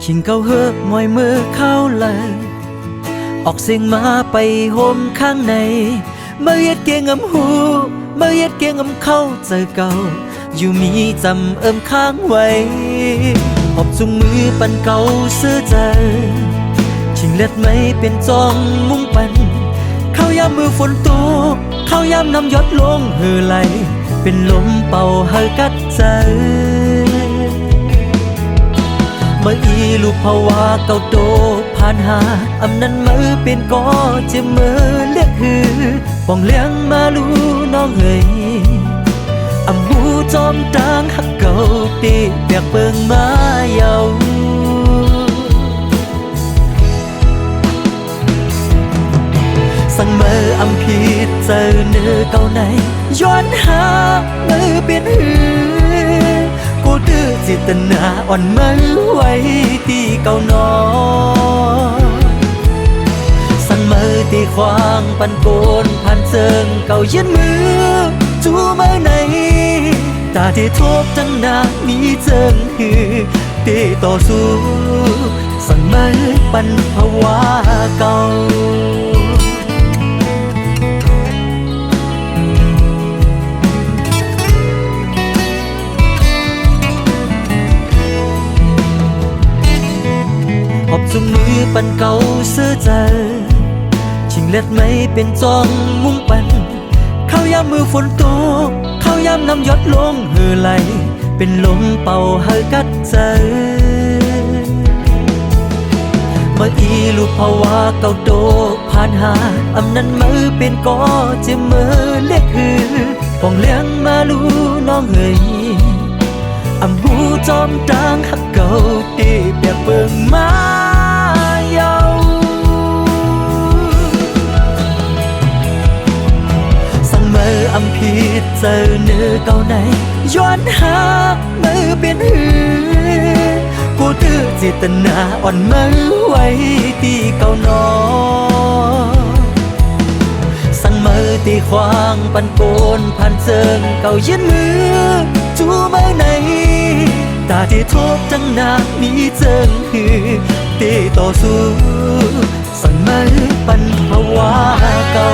ชิงเกาเฮอมอยมือเข้าเลยออกเสียงมาไปโฮมข้างในเมื่อเย็ดเกียงอำหูเมื่อเย็ดเกียงอำเข้าเจอเก่าอยู่มีจำเอิมค้างไว้หอบจุงมือปันเก่าเสื้อใจชิงเล็ดไม่เป็นจองมุ่งปันเข้ายามมือฝนตกเข้ายามน้ำหยดลงเหือไหลเป็นลมเป่าเฮอกัดใจเมื่ออีลูกภาวะเก่าโตผ่านหาอำนั้นมือเป็นก่อจะมือเลือกหือป้องเลี้ยงมาลูน้องเฮยอำหูจอมตางหักเก่าตีเปียกเปิงมาเยาสั่งมืออำผิดเจอเนื้อเก่าในย้อนหามือเป็นหือกูดื้อจิตนาอ่อนมือไว้ตีเก่านอสั่งมือตีควางปันโกนผ่านเจิงเก่ายืนมือจูมือในตาที่ทบจังนามีเจิงหือตีต่อสู้สั่งมือปันภาวะเก่าหอบจุงมือปันเก่าเสื้อใจชิงเล็ดไม่เป็นจองมุ่งปันเข้ายามมือฝนตกเข้ายามน้ำหยดลงเหือไหลเป็นลมเป่าเฮอกัดใจเมื่ออีลูกภาวะเก่าโตผ่านหาอำนั้นมือเป็นก่อจะมือเล็กหือป้องเลี้ยงมาลูน้องเฮยอำหูจอมตางหักเก่าตีเปียกเปิงมาเยาสั่งมืออำผิดเจอเนื้อเก่าในย้อนหามือเป็นหือกูดื้อจิตนาอ่อนมือไว้ตีเก่านอสั่งมือตีควางปันโกนผ่านเจิงเก่ายืนมือจูมือในตาที่ทบจังนามีเจิงหือตีต่อสู้สั่งมือปันภาวะเก่า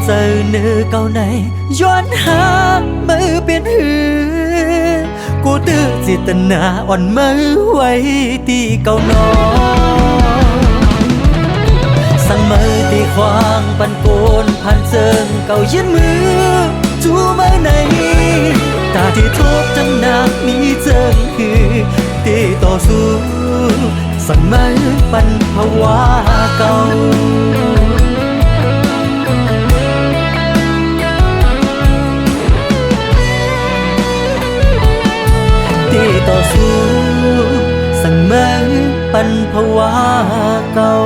เจอเนื้อเก่าในย้อนหามือเป็นหือกูดื้อจิตนาอ่อนมือไว้ตีเก่านอสั่งมือตีควางปันโกนผ่านเจิงเก่ายืนมือจูมือในตาที่ทบจังนามีเจิงหือตีต่อสู้สั่งมือปันภาวะเก่าต่อสู้สั่งมือปันภาวะเก่า